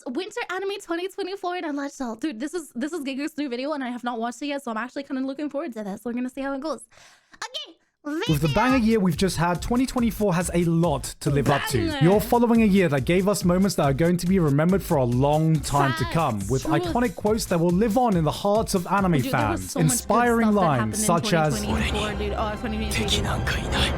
Winter Anime 2024 in a nutshell. Dude, this is Gigguk's new video and I have not watched it yet, so I'm actually kind of looking forward to this. We're gonna see how it goes. Okay. With the banger year we've just had, 2024 has a lot to live up to. You're following a year that gave us moments that are going to be remembered for a long time to come, with iconic quotes that will live on in the hearts of anime fans, inspiring lines such as,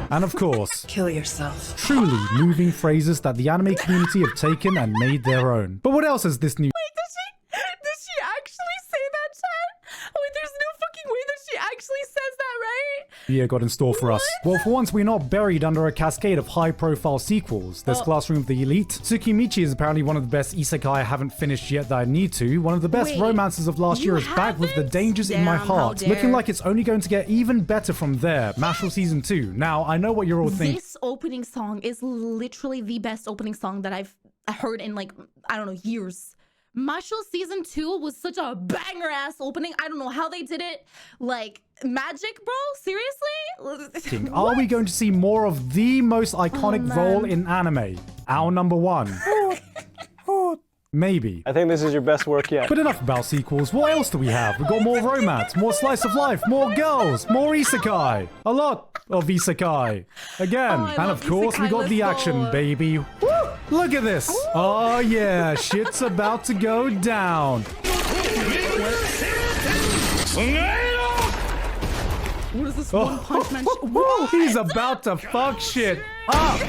and of course, kill yourself. Truly moving phrases that the anime community have taken and made their own. But what else is this new? Does she actually say that, chat? Wait, there's no fucking way that she actually says that, right? Year got in store for us. Well, for once, we're not buried under a cascade of high-profile sequels. There's Classroom of the Elite. Tsukimichi is apparently one of the best isekai I haven't finished yet that I need to. One of the best romances of last year is back with The Dangers in My Heart, looking like it's only going to get even better from there. Mashal Season 2. Now, I know what you're all thinking. This opening song is literally the best opening song that I've heard in, like, I don't know, years. Mashal Season 2 was such a banger-ass opening. I don't know how they did it. Like, magic, bro? Seriously? Are we going to see more of the most iconic role in anime? Our number one. Maybe. I think this is your best work yet. But enough about sequels. What else do we have? We've got more romance, more slice of life, more girls, more isekai. A lot of isekai. Again. And of course, we got the action, baby. Woo! Look at this. Oh yeah, shit's about to go down. What is this one punch man? He's about to fuck shit up.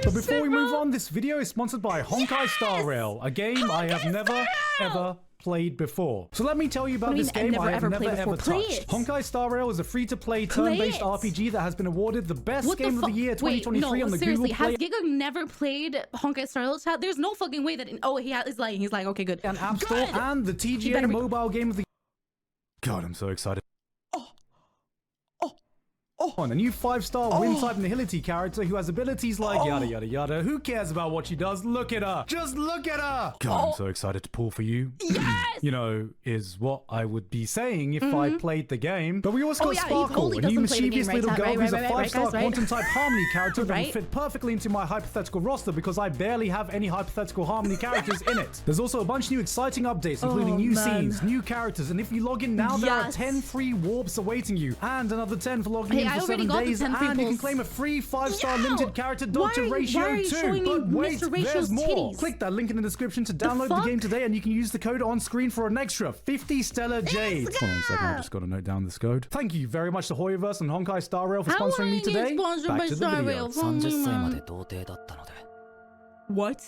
But before we move on, this video is sponsored by Honkai Star Rail, a game I have never, ever played before. So let me tell you about this game I have never ever touched. Honkai Star Rail is a free-to-play turn-based RPG that has been awarded the best game of the year 2023 on the Google Play. Has Gigguk never played Honkai Star Rail? Chat? There's no fucking way that. He's lying. He's like, okay, good. And App Store and the TGA mobile game of the. God, I'm so excited. A new 5-star wind type Nihility character who has abilities like yada yada yada. Who cares about what she does? Look at her. Just look at her. God, I'm so excited to pull for you. Yes! You know, is what I would be saying if I played the game. But we also got Sparkle, a new mischievous little girl who's a 5-star quantum type harmony character that will fit perfectly into my hypothetical roster because I barely have any hypothetical harmony characters in it. There's also a bunch of new exciting updates, including new scenes, new characters, and if you log in now, there are 10 free warps awaiting you, and another 10 for logging in for 7 days, and you can claim a free 5-star limited character Dr. Ratio 2. But wait, there's more. Click that link in the description to download the game today, and you can use the code on screen for an extra 50 stellar jades. Hold on a second, I just got to note down this code. Thank you very much to Hoyoverse and Honkai Star Rail for sponsoring me today. Back to the video. What?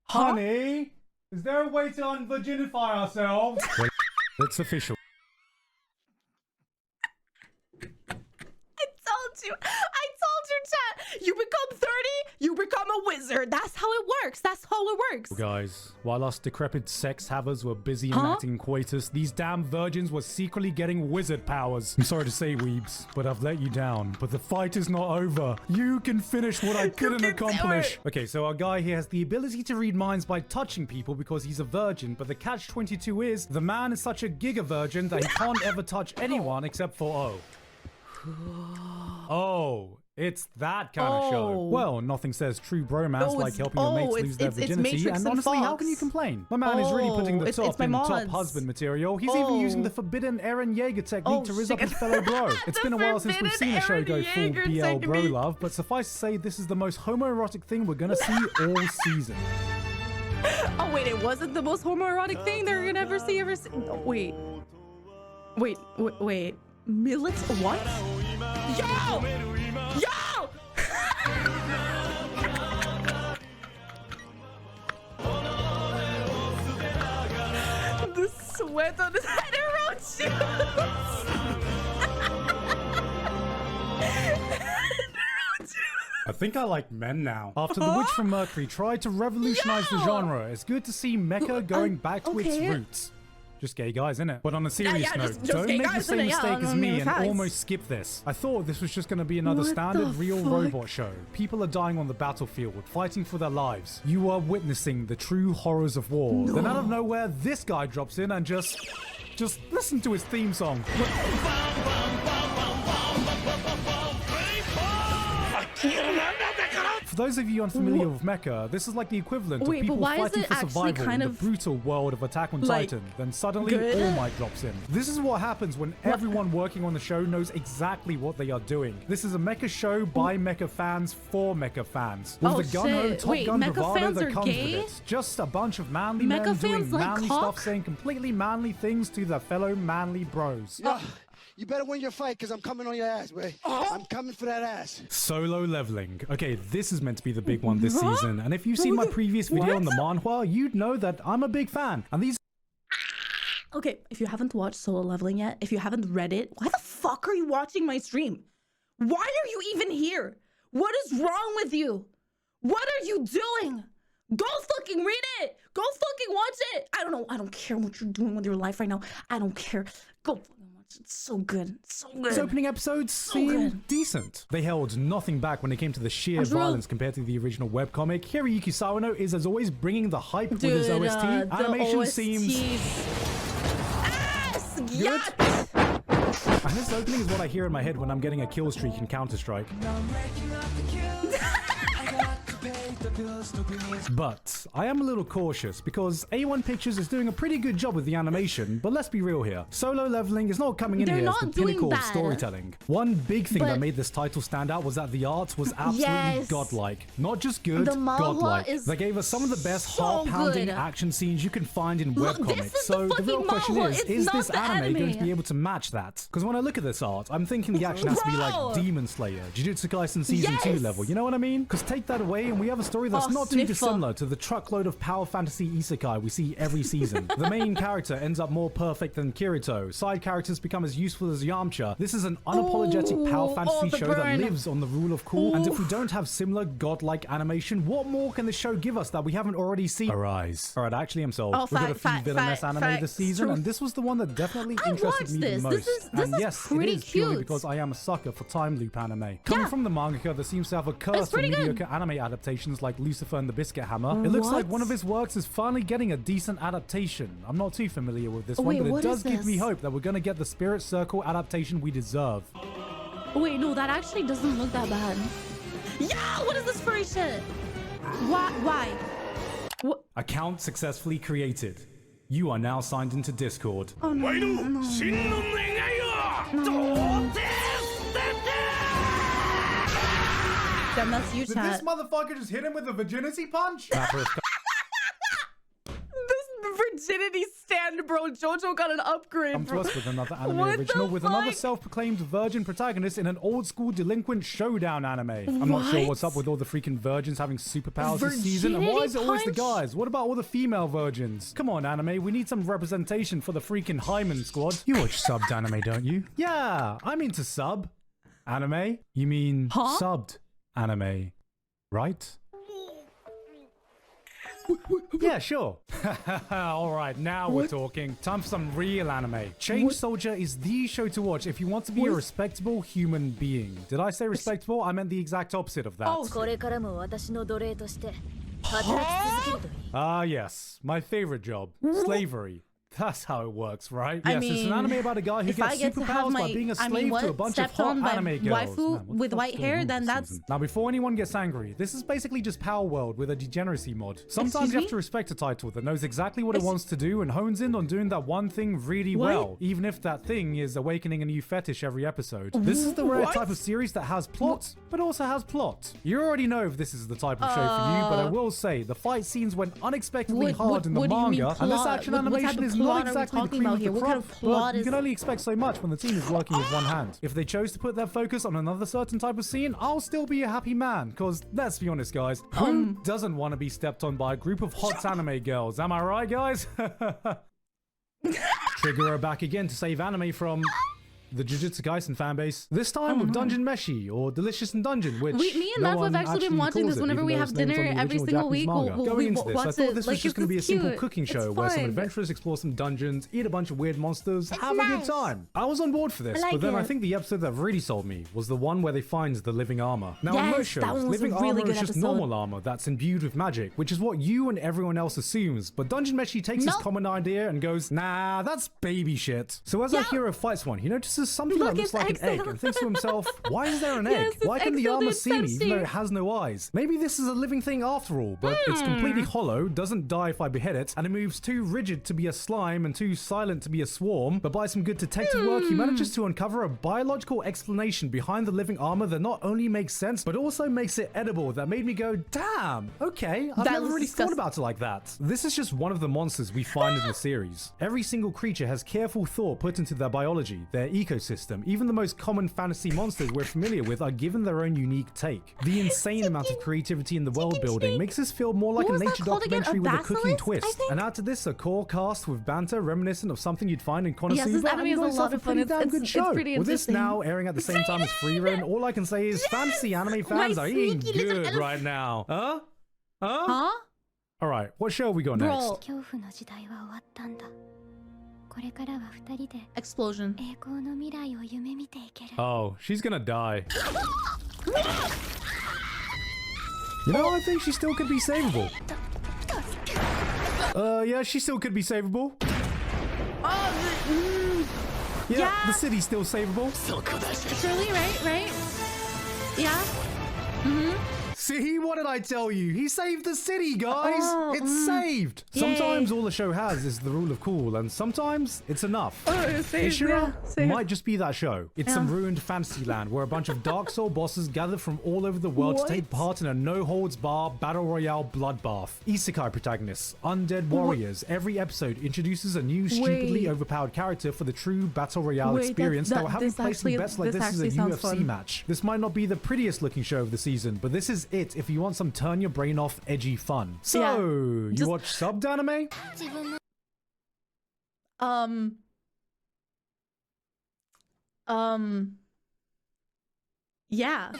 Honey, is there a way to unvirginify ourselves? Wait, it's official. I told you, chat. You become 30, you become a wizard. That's how it works. That's how it works. Guys, while us decrepit sex havers were busy enacting coitus, these damn virgins were secretly getting wizard powers. I'm sorry to say, weebs, but I've let you down. But the fight is not over. You can finish what I couldn't accomplish. Okay, so our guy here has the ability to read minds by touching people because he's a virgin, but the catch-22 is the man is such a giga virgin that he can't ever touch anyone except for Oh, it's that kind of show. Well, nothing says true bromance like helping your mates lose their virginity, and honestly, how can you complain? My man is really putting the top in top husband material. He's even using the forbidden Eren Yeager technique to rizz up his fellow bro. It's been a while since we've seen a show go full BL bro love, but suffice to say, this is the most homoerotic thing we're gonna see all season. Oh wait, it wasn't the most homoerotic thing they're gonna ever see. Oh, wait. Millet? What? Yo! Yo! The sweat on his hetero shoes. I think I like men now. After The Witch from Mercury tried to revolutionize the genre, it's good to see mecha going back to its roots. just gay guys, innit? But on a serious note, just don't gay make the guys, same innit? mistake as me and Facts. almost skip this. I thought this was just going to be another What standard the real fuck? robot show. People are dying on the battlefield, fighting for their lives. You are witnessing the true horrors of war. Then out of nowhere, this guy drops in and just listen to his theme song. For those of you unfamiliar with mecha, this is like the equivalent of people fighting for survival in the brutal world of Attack on Titan. Then suddenly, All Might drops in. This is what happens when everyone working on the show knows exactly what they are doing. This is a mecha show by mecha fans for mecha fans. With the gun-ho, Top Gun bravado that comes with it. Just a bunch of manly men doing manly stuff, saying completely manly things to their fellow manly bros. You better win your fight, because I'm coming on your ass, boy. I'm coming for that ass. Solo leveling. Okay, this is meant to be the big one this season. And if you've seen my previous video on the manhwa, you'd know that I'm a big fan. And these... Okay, if you haven't watched Solo Leveling yet, if you haven't read it, why the fuck are you watching my stream? Why are you even here? What is wrong with you? What are you doing? Go fucking read it. Go fucking watch it. I don't know. I don't care what you're doing with your life right now. I don't care. Go fucking watch it. It's so good. It's so good. These opening episodes seemed decent. They held nothing back when it came to the sheer violence compared to the original webcomic. Hiroyuki Sawano is, as always, bringing the hype with his OST. Animation seems... Yes! And this opening is what I hear in my head when I'm getting a kill streak in Counter-Strike. But I am a little cautious because A1 Pictures is doing a pretty good job with the animation, but let's be real here. Solo Leveling is not coming in here as the pinnacle of storytelling. One big thing that made this title stand out was that the art was absolutely godlike. Not just good, godlike. They gave us some of the best heart-pounding action scenes you can find in webcomics. So the real question is this anime going to be able to match that? Because when I look at this art, I'm thinking the action has to be like Demon Slayer, Jujutsu Kaisen Season 2 level, you know what I mean? Because take that away and we have a story that's not too dissimilar to the truckload of power fantasy isekai we see every season. The main character ends up more perfect than Kirito. Side characters become as useful as Yamcha. This is an unapologetic power fantasy show that lives on the rule of cool. And if we don't have similar godlike animation, what more can the show give us that we haven't already seen? Arise. Alright, actually I'm sold. We've got a few villainous anime this season, and this was the one that definitely interested me the most. And yes, it is purely because I am a sucker for time loop anime. Coming from the mangaka that seems to have a curse for mediocre anime adaptations like Lucifer and the Biscuit Hammer, it looks like one of his works is finally getting a decent adaptation. I'm not too familiar with this one, but it does give me hope that we're going to get the Spirit Circle adaptation we deserve. Wait, no, that actually doesn't look that bad. Yeah, what is this furry shit? Why? What? Account successfully created. You are now signed into Discord. Oh no, no. Damn, that's you, chat. Did this motherfucker just hit him with a virginity punch? This virginity stand, bro. Jojo got an upgrade. Come to us with another anime original with another self-proclaimed virgin protagonist in an old-school delinquent showdown anime. I'm not sure what's up with all the freaking virgins having superpowers this season, and why is it always the guys? What about all the female virgins? Come on, anime, we need some representation for the freaking Hyman squad. You watch subbed anime, don't you? Yeah, I'm into sub. Anime? You mean subbed anime, right? Yeah, sure. Alright, now we're talking. Time for some real anime. Change Soldier is the show to watch if you want to be a respectable human being. Did I say respectable? I meant the exact opposite of that. Ah, yes. My favorite job. Slavery. That's how it works, right? Yes, it's an anime about a guy who gets superpowers by being a slave to a bunch of hot anime girls. Waifu with white hair, then that's... Now, before anyone gets angry, this is basically just Power World with a degeneracy mod. Sometimes you have to respect a title that knows exactly what it wants to do and hones in on doing that one thing really well, even if that thing is awakening a new fetish every episode. This is the rare type of series that has plot, but also has plot. You already know if this is the type of show for you, but I will say, the fight scenes went unexpectedly hard in the manga, and this action animation is not exactly the cream of the crop, but you can only expect so much when the team is working with one hand. If they chose to put their focus on another certain type of scene, I'll still be a happy man, because let's be honest, guys, who doesn't want to be stepped on by a group of hot anime girls? Am I right, guys? Trigger her back again to save anime from the Jujutsu Kaisen fanbase. This time with Dungeon Meshi or Delicious in Dungeon, which me and Matt have actually been watching this whenever we have dinner every single week. Going into this, I thought this was just going to be a simple cooking show where some fun. adventurers explore some dungeons, eat a bunch of weird monsters, have a good time. I was on board for this, but then I think the episode that really sold me was the one where they find the living armor. Now in most shows, living armor is just normal armor that's imbued with magic, which is what you and everyone else assumes. But Dungeon Meshi takes this common idea and goes, nah, that's baby shit. So as our hero fights one, he notices something that looks like an egg and thinks to himself, why is there an egg? Why can the armor see me even though it has no eyes? Maybe this is a living thing after all, but it's completely hollow, doesn't die if I behead it, and it moves too rigid to be a slime and too silent to be a swarm. But by some good detective work, he manages to uncover a biological explanation behind the living armor that not only makes sense, but also makes it edible. That made me go, damn, okay, I've never really thought about it like that. This is just one of the monsters we find in the series. Every single creature has careful thought put into their biology, their ecosystem. Even the most common fantasy monsters we're familiar with are given their own unique take. The insane amount of creativity in the world building makes this feel more like a nature documentary with a cooking twist. And add to this a core cast with banter reminiscent of something you'd find in Konfuyuu. Yes, this anime is a lot of fun. Damn good show. With this now airing at the same time as Free Run, all I can say is fantasy anime fans are eating good right now. Huh? Huh? All right, what show we got next? Explosion. Oh, she's gonna die. You know, I think she still could be savable. Yeah, she still could be savable. Yeah, the city's still savable. Surely, right? Yeah. See, what did I tell you? He saved the city, guys. It's saved. Sometimes all the show has is the rule of cool, and sometimes it's enough. Ishira might just be that show. It's some ruined fantasy land where a bunch of Dark Soul bosses gather from all over the world to take part in a no-holds-bar battle royale bloodbath. Isekai protagonists, undead warriors. Every episode introduces a new stupidly overpowered character for the true battle royale experience that will have you placing bets like this is a UFC match. This might not be the prettiest looking show of the season, but this is it if you want some turn your brain off edgy fun. So, you watch subbed anime? Yeah.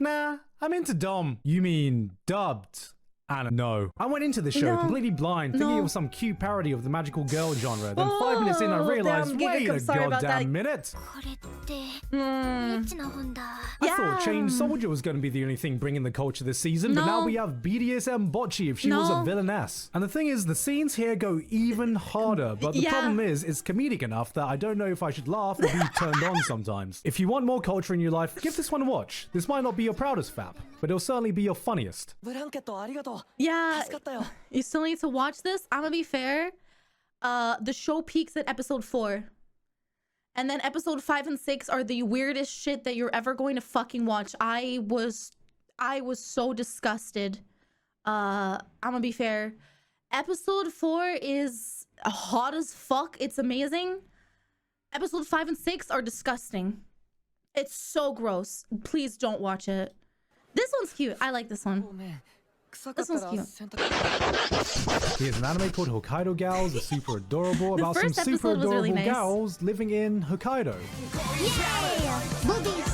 Nah, I'm into dom. You mean dubbed? And no, I went into the show completely blind, thinking it was some cute parody of the magical girl genre. Then 5 minutes in, I realized, wait a goddamn minute. I thought Chain Soldier was going to be the only thing bringing the culture this season, but now we have BDSM Bocchi if she was a villainess. And the thing is, the scenes here go even harder, but the problem is, it's comedic enough that I don't know if I should laugh or be turned on sometimes. If you want more culture in your life, give this one a watch. This might not be your proudest fap, but it'll certainly be your funniest. Yeah, you still need to watch this. I'm gonna be fair. The show peaks at episode 4. And then episode 5 and 6 are the weirdest shit that you're ever going to fucking watch. I was so disgusted. I'm gonna be fair. Episode 4 is hot as fuck. It's amazing. Episode 5 and 6 are disgusting. It's so gross. Please don't watch it. This one's cute. I like this one. This one's cute. Here's an anime called Hokkaido Gals, are super adorable, about some super adorable really nice. gals living in Hokkaido. Yeah! Boobies!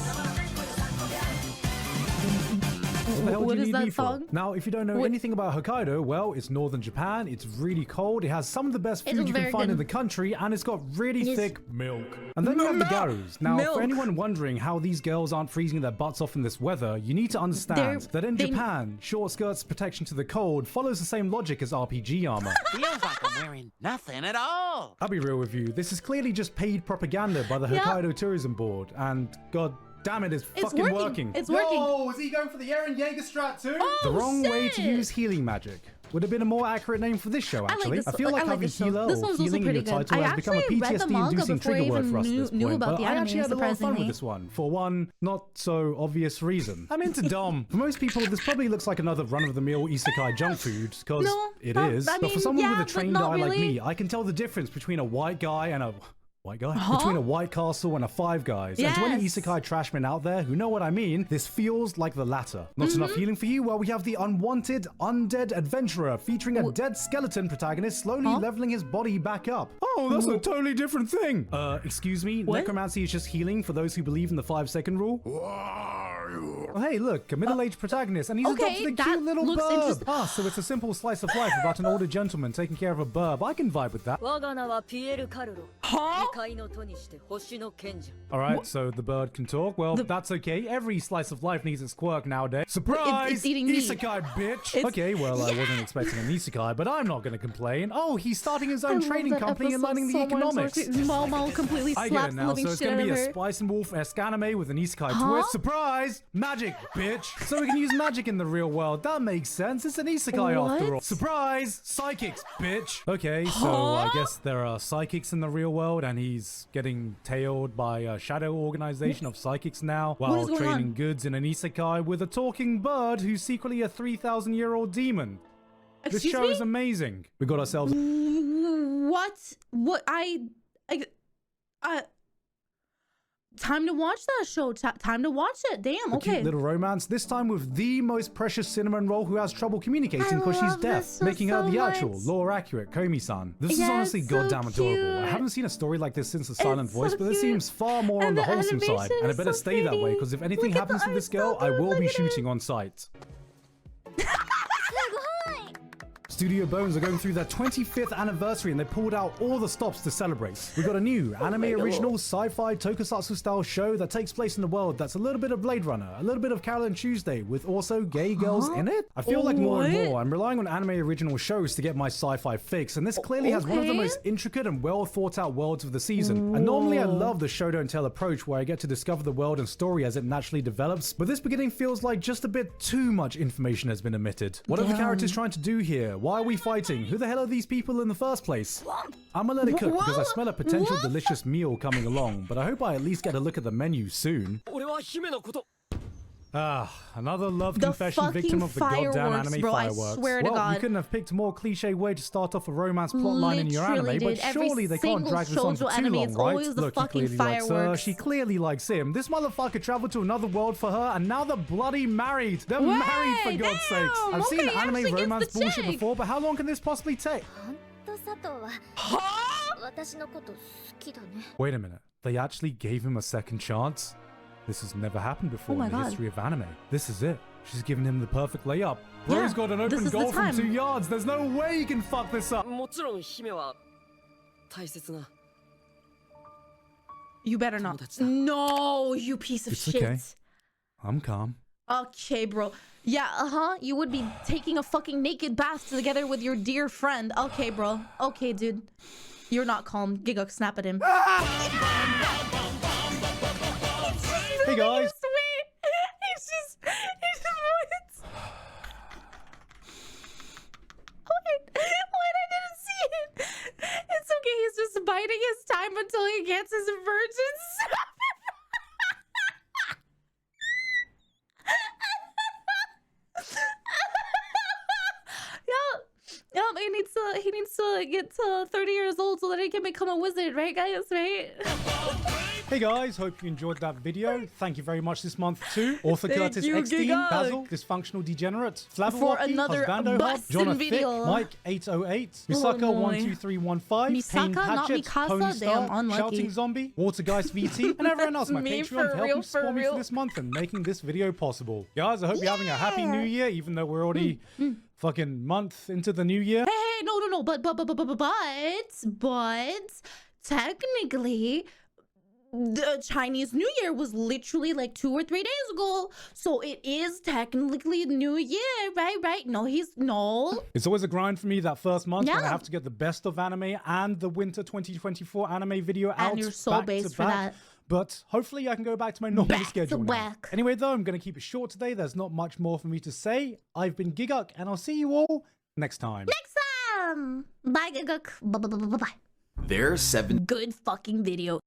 What the hell What do you is need that me song? for? Now, if you don't know anything about Hokkaido, well, it's northern Japan, it's really cold, it has some of the best food you can find in the country, and it's got really thick milk. And then you have the Garus. Now, for anyone wondering how these girls aren't freezing their butts off in this weather, you need to understand that in Japan, short skirts protection to the cold follows the same logic as RPG armor. Feels like I'm wearing nothing at all. I'll be real with you, this is clearly just paid propaganda by the Hokkaido Tourism Board, and god damn it, it's fucking working. It's working. Oh, is he going for the Eren Jaeger strat too? Oh, the wrong way to use healing magic. Would have been a more accurate name for this show, actually. I feel like having healer or healing in your title has become a PTSD-inducing trigger word for us at this point, but I actually had a lot of fun with this one, for one not so obvious reason. I'm into dom. For most people, this probably looks like another run-of-the-mill isekai junk food, because it is. But for someone with a trained eye like me, I can tell the difference between a white guy and a... White guy? Between a White Castle and a Five Guys. And to any isekai trashmen out there who know what I mean, this feels like the latter. Not enough healing for you? Well, we have the unwanted undead adventurer featuring a dead skeleton protagonist slowly leveling his body back up. Oh, that's a totally different thing. Excuse me? What? Necromancy is just healing for those who believe in the 5-second rule? Oh, hey, look, a middle-aged protagonist, and he's adopted a cute little burb. Ah, so it's a simple slice of life about an older gentleman taking care of a burb. I can vibe with that. Alright, so the bird can talk. Well, that's okay. Every slice of life needs its quirk nowadays. Surprise! It's eating me. Isekai, bitch! Okay, well, I wasn't expecting an isekai, but I'm not going to complain. Oh, he's starting his own trading company and learning the economics. Momo completely I get slaps it the now, living so it's shit going out to of be a her. Spice and Wolf-esque anime with an isekai twist. Surprise! Magic, bitch! So we can use magic in the real world. That makes sense. It's an isekai after all. Surprise! Psychics, bitch! Okay, so I guess there are psychics in the real world, and he's getting tailed by a shadow organization of psychics now while trading goods in an isekai with a talking bird who's secretly a 3,000-year-old demon. This show is amazing. We got ourselves... What? Time to watch that show. Time to watch it. Damn, A okay. cute little romance, this time with the most precious cinnamon roll who has trouble communicating because she's deaf, making her the actual, lore-accurate Komi-san. This is honestly goddamn adorable. I haven't seen a story like this since The Silent Voice, but this seems far more on the wholesome side, and it better stay that way, because if anything happens to this girl, I will be shooting on sight. Studio Bones are going through their 25th anniversary and they pulled out all the stops to celebrate. We've got a new anime original sci-fi tokusatsu style show that takes place in a world that's a little bit of Blade Runner, a little bit of Carol and Tuesday with also gay girls in it. I feel like more and more I'm relying on anime original shows to get my sci-fi fix, and this clearly has one of the most intricate and well thought out worlds of the season. And normally I love the show don't tell approach where I get to discover the world and story as it naturally develops, but this beginning feels like just a bit too much information has been omitted. What are the characters trying to do here? Why are we fighting? Who the hell are these people in the first place? I'm gonna let it cook because I smell a potential delicious meal coming along, but I hope I at least get a look at the menu soon. Another love confession victim of the goddamn anime fireworks. Well, you couldn't have picked a more cliche way to start off a romance plotline in your anime, but surely they can't drag this on for too long, right? Look, he clearly likes her, she clearly likes him. This motherfucker traveled to another world for her, and now they're bloody married. They're married, for God's sakes. I've seen anime romance bullshit before, but how long can this possibly take? Wait a minute, they actually gave him a second chance? This has never happened before in the history of anime. This is it. She's given him the perfect layup. Bro's got an open goal from 2 yards. There's no way he can fuck this up. You better not. No, you piece of shit. Okay. I'm calm. Okay, bro. Yeah, you would be taking a fucking naked bath together with your dear friend. Okay, bro. Okay, dude. You're not calm. Gigguk, snap at him. Hey guys. He's just what? What? I didn't see it. It's okay. He's just biding his time until he gets his virgin. Yeah, he needs to get to 30 years old so that he can become a wizard, right, guys? Right? Hey guys, hope you enjoyed that video. Thank you very much this month to Author Curtis Eckstein, Basil, Dysfunctional Degenerate, for another bustin' video. Mike 808, Misaka 12315, Pain Patchett, Pony Star, Shouting Zombie, Watergeist VT, and everyone else. My Patreon for helping support me for this month and making this video possible. Guys, I hope you're having a happy new year, even though we're already fucking month into the new year. Hey, no, but technically, the Chinese New Year was literally like 2 or 3 days ago, so it is technically New Year, right? No. It's always a grind for me that first month when I have to get the best of anime and the winter 2024 anime video out. And you're so based for that. But hopefully I can go back to my normal schedule now. Anyway, though, I'm going to keep it short today. There's not much more for me to say. I've been Gigguk, and I'll see you all next time. Bye, Gigguk. Bye. There's 7 good fucking video.